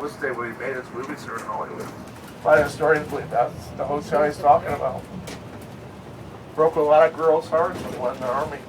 Elvis Day when he made his movies here in Hollywood. A lot of historians believe that's the hotel he's talking about. Broke a lot of girls' hearts when he went in the Army.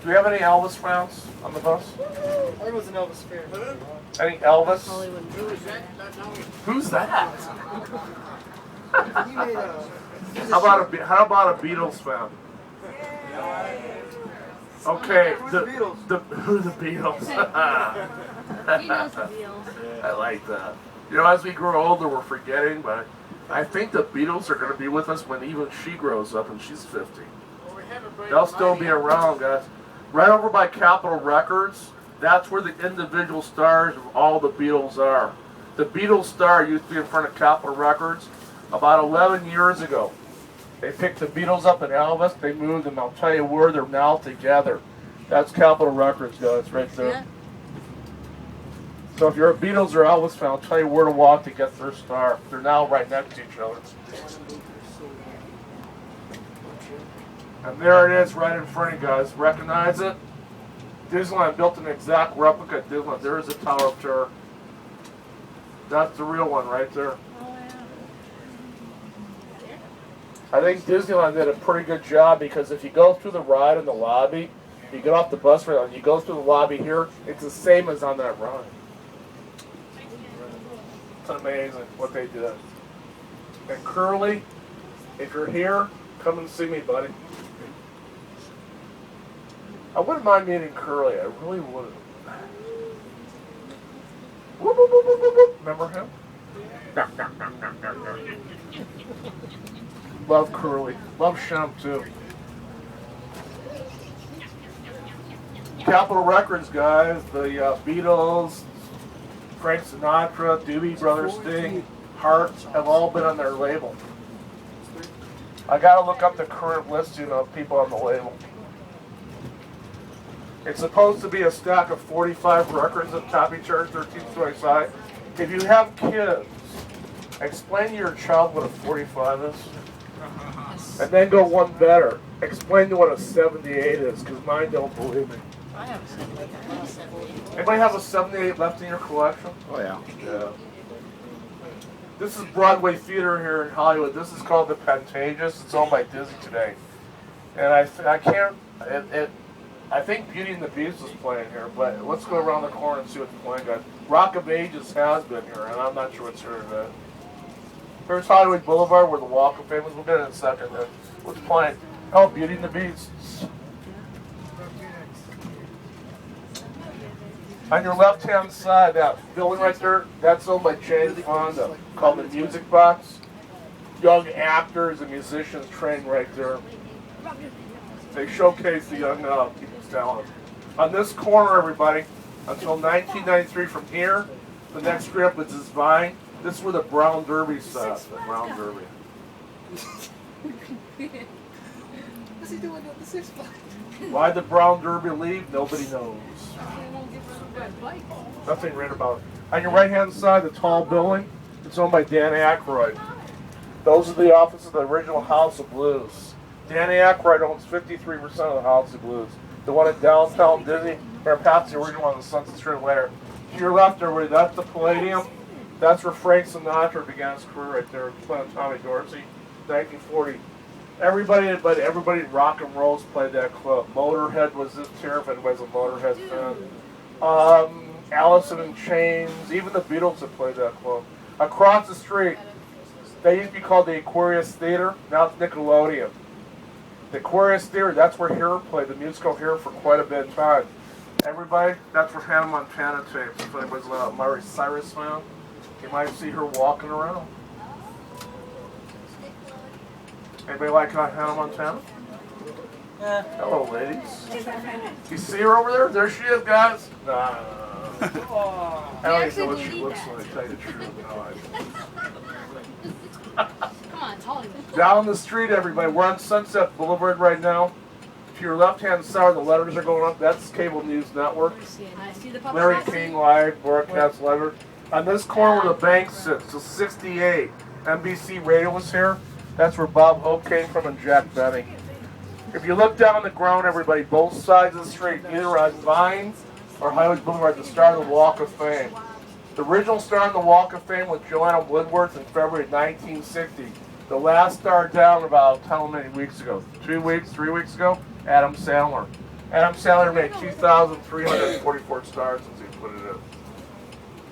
Do we have any Elvis fans on the bus? I was an Elvis fan. Any Elvis? Hollywood. Who's that? He made a... How about a Beatles fan? Okay, Who's the Beatles? Who's the Beatles? He knows the deal. I like that. You know, as we grow older, we're forgetting, but I think the Beatles are going to be with us when even she grows up and she's 50. They'll still be around, guys. Right over by Capitol Records, that's where the individual stars of all the Beatles are. The Beatles star used to be in front of Capitol Records about 11 years ago. They picked the Beatles up and Elvis, they moved them. I'll tell you where they're now together. That's Capitol Records, guys, right there. Yeah. So if you're a Beatles or Elvis fan, I'll tell you where to walk to get their star. They're now right next to each other. And there it is right in front of you guys. Recognize it? Disneyland built an exact replica of Disneyland. There is a Tower of Terror. That's the real one right there. I think Disneyland did a pretty good job because if you go through the ride in the lobby, you get off the bus right and you go through the lobby here, it's the same as on that ride. It's amazing what they did. And Curly, if you're here, come and see me, buddy. I wouldn't mind meeting Curly. I really wouldn't. Whoop, whoop, whoop, whoop, whoop. Remember him? Love Curly. Love Shem too. Capitol Records, guys. The Beatles, Frank Sinatra, Doobie Brothers, Sting, Heart have all been on their label. I gotta look up the current listing of people on the label. It's supposed to be a stack of 45 records of copy chart 1325. If you have kids, explain to your child what a 45 is. And then go one better. Explain to what a 78 is, because mine don't believe me. I have a 78. Anybody have a 78 left in your collection? Oh, yeah. Yeah. This is Broadway Theater here in Hollywood. This is called the Pantages. It's owned by Disney today. And I think Beauty and the Beast is playing here, but let's go around the corner and see what's playing, guys. Rock of Ages has been here, and I'm not sure what's here today. Here's Hollywood Boulevard, where the Walk of Fame is. We'll get it in a second. What's playing? Oh, Beauty and the Beast. On your left-hand side, that building right there, that's owned by Jane Fonda, called the Music Box. Young actors and musicians trained right there. They showcase the young people's talent. On this corner, everybody, until 1993 from here, the next street up is this Vine. This is where the Brown Derby sat, the Brown Derby. What's he doing at the 6 Flags? Why the Brown Derby leave, nobody knows. Nothing written about it. On your right-hand side, the tall building, it's owned by Dan Aykroyd. Those are the offices of the original House of Blues. Danny Aykroyd owns 53% of the House of Blues. The one at downtown Disney, or past the original one on the Sunset Strip later. To your left, everybody, that's the Palladium. That's where Frank Sinatra began his career right there, playing Tommy Dorsey, 1940. Everybody in rock and roll's played that club. Motorhead was this tier, if anybody's a Motorhead fan. Allison in Chains, even the Beatles have played that club. Across the street, they used to be called the Aquarius Theater, now it's Nickelodeon. The Aquarius Theater, that's where Hero played, the musical Hero, for quite a bit of time. Everybody, that's where Hannah Montana tapes. If anybody's a Miley Cyrus fan, you might see her walking around. Anybody like Hannah Montana? Yeah. Hello, ladies. You see her over there? There she is, guys. Nah. Oh. I don't even know what she looks like, to tell you the truth. No, Come on, Hollywood. Down the street, everybody. We're on Sunset Boulevard right now. To your left-hand side, the letters are going up. That's Cable News Network. I see the Larry paparazzi. King Live, broadcast letter. On this corner where the bank sits, the 68. NBC Radio was here. That's where Bob Hope came from and Jack Benny. If you look down on the ground, everybody, both sides of the street, either on Vine or Highway Boulevard, the start of the Walk of Fame. The original star on the Walk of Fame was Joanna Woodworth in February 1960. The last star down about how many weeks ago? 2 weeks, 3 weeks ago? Adam Sandler. Adam Sandler made 2,344 stars since he put it in.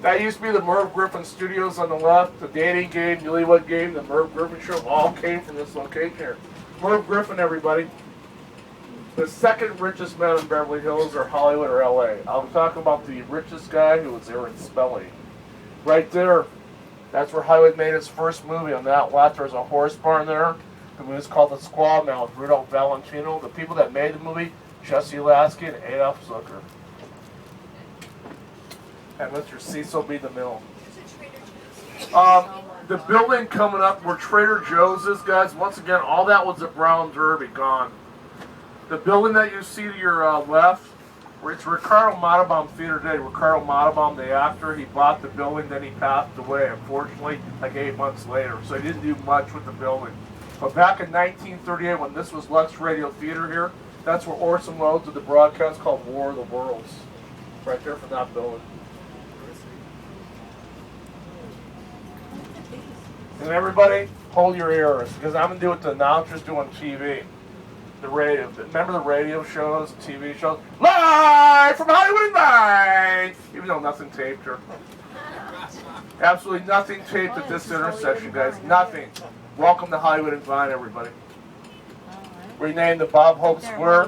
That used to be the Merv Griffin Studios on the left. The dating game, newlywed game, the Merv Griffin show all came from this location here. Merv Griffin, everybody. The second richest man in Beverly Hills or Hollywood or LA. I'm talking about the richest guy who was Aaron Spelling. Right there, that's where Hollywood made his first movie. On that lot, there's a horse barn there. The movie's called The Squaw Man with Rudolph Valentino. The people that made the movie, Jesse Lasky and Adolf Zucker. And Mr. Cecil B. DeMille. The building coming up where Trader Joe's is, guys, once again, all that was at Brown Derby, gone. The building that you see to your left, where it's Ricardo Montalban Theater today. Ricardo Montalban, the actor, he bought the building, then he passed away, unfortunately, like 8 months later. So he didn't do much with the building. But back in 1938, when this was Lux Radio Theater here, that's where Orson Welles did the broadcast called War of the Worlds. Right there from that building. And everybody, hold your ears, because I'm going to do what the announcers do on TV. The radio. Remember the radio shows, the TV shows? Live from Hollywood and Vine! Even though nothing taped her. Absolutely nothing taped at this intersection, guys. Nothing. Welcome to Hollywood and Vine, everybody. Renamed the Bob Hope Square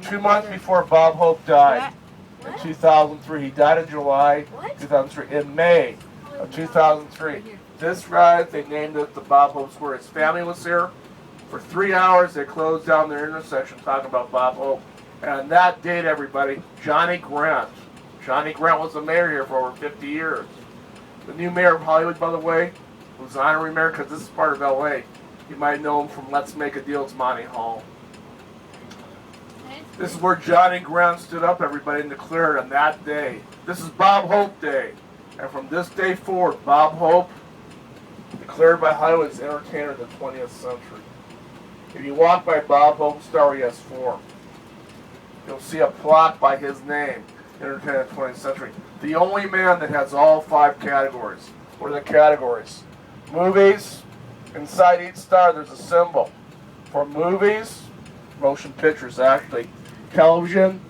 2 months before Bob Hope died in 2003. He died in July 2003. In May of 2003. This guy, they named it the Bob Hope Square. His family was here. For 3 hours, they closed down their intersection talking about Bob Hope. And on that date, everybody, Johnny Grant. Johnny Grant was the mayor here for over 50 years. The new mayor of Hollywood, by the way, was an honorary mayor because this is part of L.A. You might know him from Let's Make a Deal. It's Monty Hall. This is where Johnny Grant stood up, everybody, and declared on that day. This is Bob Hope Day. And from this day forward, Bob Hope, declared by Hollywood's entertainer of the 20th century. If you walk by Bob Hope's Star, he has 4. You'll see a plaque by his name, entertainer of the 20th century. The only man that has all 5 categories. What are the categories? Movies. Inside each star, there's a symbol. For movies, motion pictures actually, television,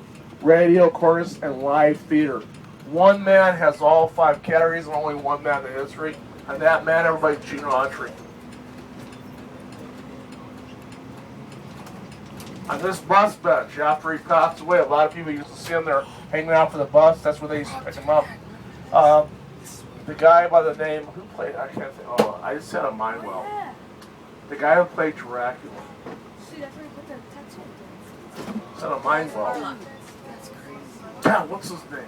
radio, chorus, and live theater. One man has all 5 categories and only one man in history. And that man, everybody, Gene Autry. On this bus bench, after he passed away, a lot of people used to see him there hanging out for the bus. That's where they used to pick him up. The guy by the name, who played, I can't think, oh, I just had a mind well. The guy who played Dracula. See, that's where you put the tattoo. Said a mind well. Damn, what's his name?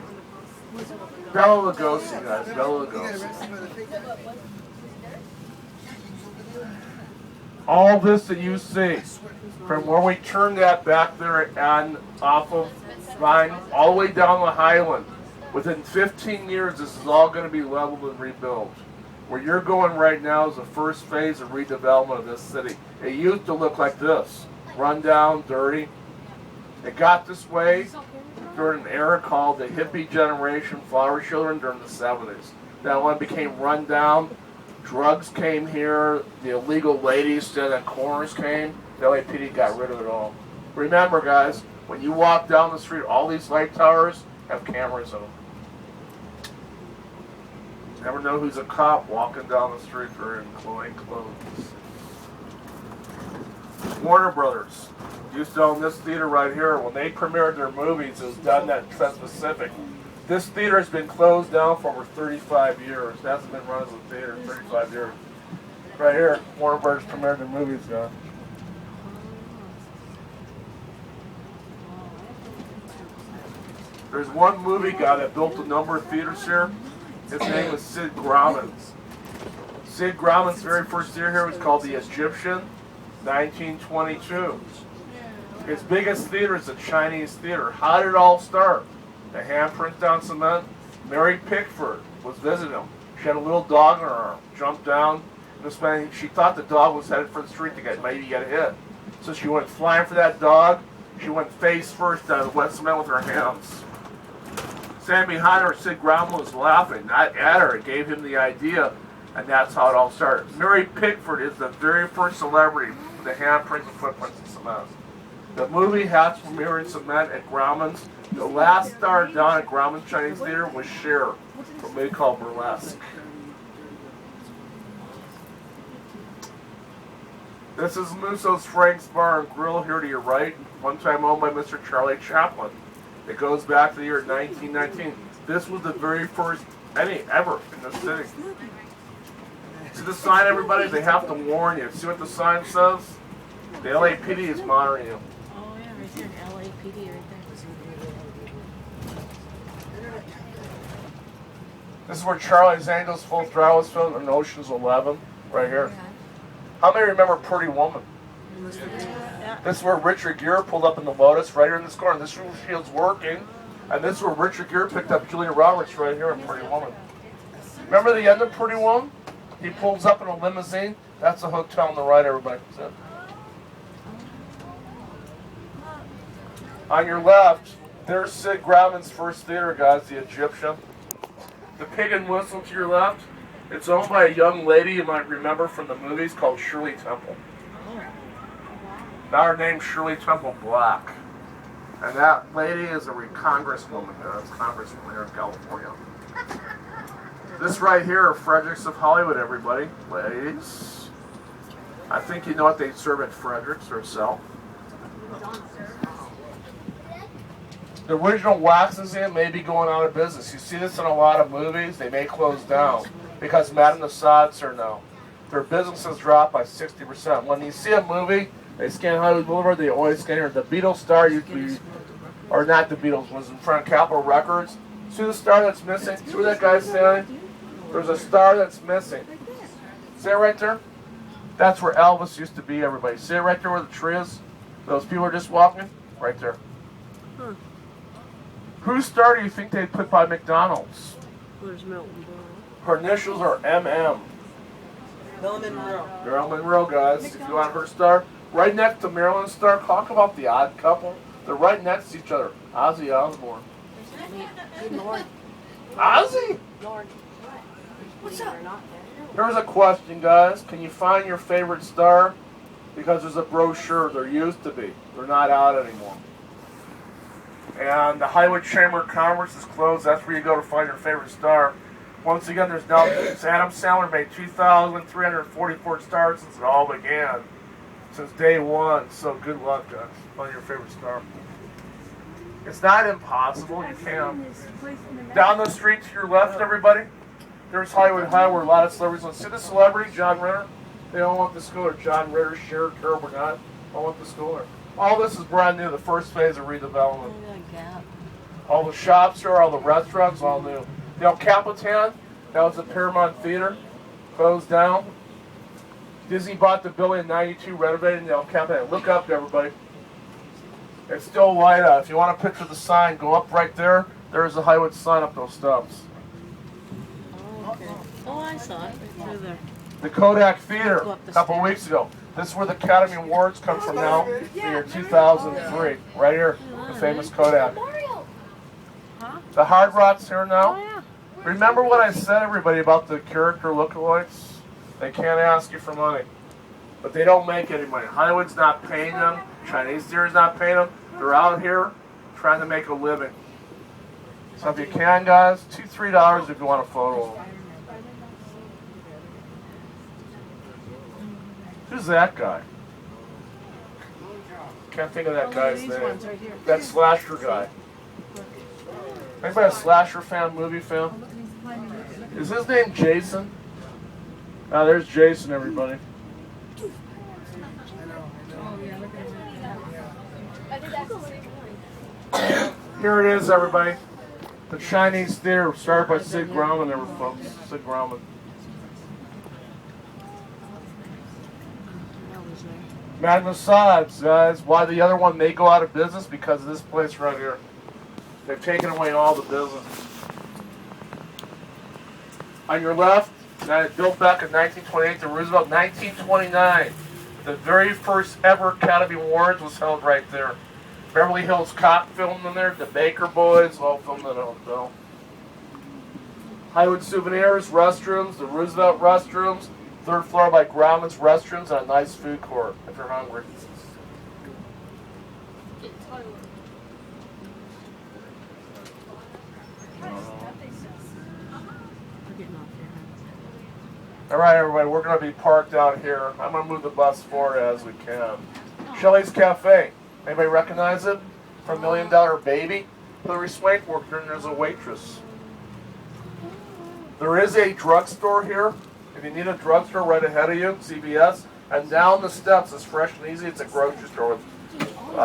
Bela Lugosi, guys, Bela Lugosi. All this that you see, from where we turned that back there and off of Vine, all the way down the Highland, within 15 years, this is all going to be leveled and rebuilt. Where you're going right now is the first phase of redevelopment of this city. It used to look like this, run down, dirty. It got this way during an era called the hippie generation, flower children, during the 70s. That one became run down. Drugs came here. The illegal ladies stood at corners came. The LAPD got rid of it all. Remember, guys, when you walk down the street, all these light towers have cameras in them. Never know who's a cop walking down the street wearing plain clothes. Warner Brothers used to own this theater right here. When they premiered their movies, it was done at Trans-Pacific. This theater has been closed down for over 35 years. It hasn't been run as a theater in 35 years. Right here, Warner Brothers premiered their movies, guys. There's one movie guy that built a number of theaters here. His name was Sid Grauman. Sid Grauman's very first theater here was called The Egyptian, 1922. His biggest theater is the Chinese Theater. How did it all start? The handprint down cement. Mary Pickford was visiting him. She had a little dog in her arm. Jumped down. She thought the dog was headed for the street to maybe get hit. So she went flying for that dog. She went face first down the wet cement with her hands. Standing behind her, Sid Grauman was laughing, not at her. It gave him the idea, and that's how it all started. Mary Pickford is the very first celebrity with the handprints and footprints in cement. The movie Hats premiered in cement at Grauman's. The last star down at Grauman's Chinese Theater was Cher, from a movie called Burlesque. This is Musso's Frank's Bar and Grill here to your right, one time owned by Mr. Charlie Chaplin. It goes back to the year 1919. This was the very first any ever in the city. See the sign, everybody? They have to warn you. See what the sign says? The LAPD is monitoring you. Oh yeah, right there, LAPD right there. This is where Charlie's Angels Full Throttle was filmed in Ocean's 11, right here. How many remember Pretty Woman? This is where Richard Gere pulled up in the Lotus, right here in this corner. This field's working, and this is where Richard Gere picked up Julia Roberts, right here in Pretty Woman. Remember the end of Pretty Woman? He pulls up in a limousine. That's the hotel on the right, everybody. On your left, there's Sid Grauman's first theater, guys, the Egyptian. The Pig and Whistle to your left, it's owned by a young lady you might remember from the movies called Shirley Temple. Now her name's Shirley Temple Black. And that lady is a congresswoman. That's congresswoman here in California. This right here are Fredericks of Hollywood, everybody. Ladies. I think you know what they serve at Fredericks or sell. The original Wax Museum may be going out of business. You see this in a lot of movies. They may close down because Madame Tussauds are now. Their business has dropped by 60%. When you see a movie, they scan Hollywood Boulevard, they always scan here. The Beatles star used to be, or not the Beatles, was in front of Capitol Records. See the star that's missing? See where that guy's standing? There's a star that's missing. See it right there? That's where Elvis used to be, everybody. See it right there where the tree is? Those people are just walking? Right there. Huh. Whose star do you think they put by McDonald's? Where's Milton Her initials are MM. Marilyn Monroe. Marilyn Monroe, guys. If you want her star. Right next to Marilyn's star, talk about the odd couple. They're right next to each other. Ozzy Osbourne. Lord. Ozzy? Lord. What's up? Here's a question, guys. Can you find your favorite star? Because there's a brochure. There used to be. They're not out anymore. And the Hollywood Chamber of Commerce is closed. That's where you go to find your favorite star. Once again, there's now Adam Sandler made 2,344 stars since it all began. Since day one. So good luck, guys. Find your favorite star. It's not impossible. You can. Down the street to your left, everybody, there's Hollywood High where a lot of celebrities want to see the celebrity, John Ritter. They all want the schooler. John Ritter, Cher, Carol Burnett. All want the schooler. All this is brand new, the first phase of redevelopment. All the shops here, all the restaurants, all new. The El Capitan, that was the Paramount Theater, closed down. Disney bought the building in '92, renovated the El Capitan. Look up, everybody. It's still light out. If you want to picture the sign, go up right there. There's the Hollywood sign up those steps. Oh, okay. Oh, I saw it right through there. The Kodak Theater, Go up the a couple stairs. weeks ago. This is where the Academy Awards come from now, the year 2003. Right here, the famous Kodak. Mario. Huh? The Hard Rock's here Oh, now. yeah. Remember what I said, everybody, about the character lookalikes? They can't ask you for money. But they don't make any money. Hollywood's not paying them. Chinese theater's not paying them. They're out here trying to make a living. So if you can, guys, $2, $3 if you want a photo of them. Who's that guy? Can't think of that guy's These name. ones right here. That slasher guy. Anybody a slasher fan, movie fan? Is his name Jason? Ah, there's Jason, everybody. Here it is, everybody. The Chinese Theater, started by Sid Grauman, there were folks. Sid Grauman. Madame Tussauds, guys. Why the other one may go out of business? Because of this place right here. They've taken away all the business. On your left, that built back in 1928 to Roosevelt, 1929. The very first ever Academy Awards was held right there. Beverly Hills Cop filmed in there. The Baker Boys all filmed in the hotel. Highwood Souvenirs, restrooms, the Roosevelt restrooms, third floor by Grauman's restrooms, and a nice food court if you're hungry. We're getting off here. All right, everybody, we're going to be parked out here. I'm going to move the bus forward as we can. Shelley's Cafe. Anybody recognize it? From $1 Million Baby. Hillary Swank worked there, and there's a waitress. There is a drugstore here. If you need a drugstore right ahead of you, CVS. And down the steps is Fresh and Easy. It's a grocery store with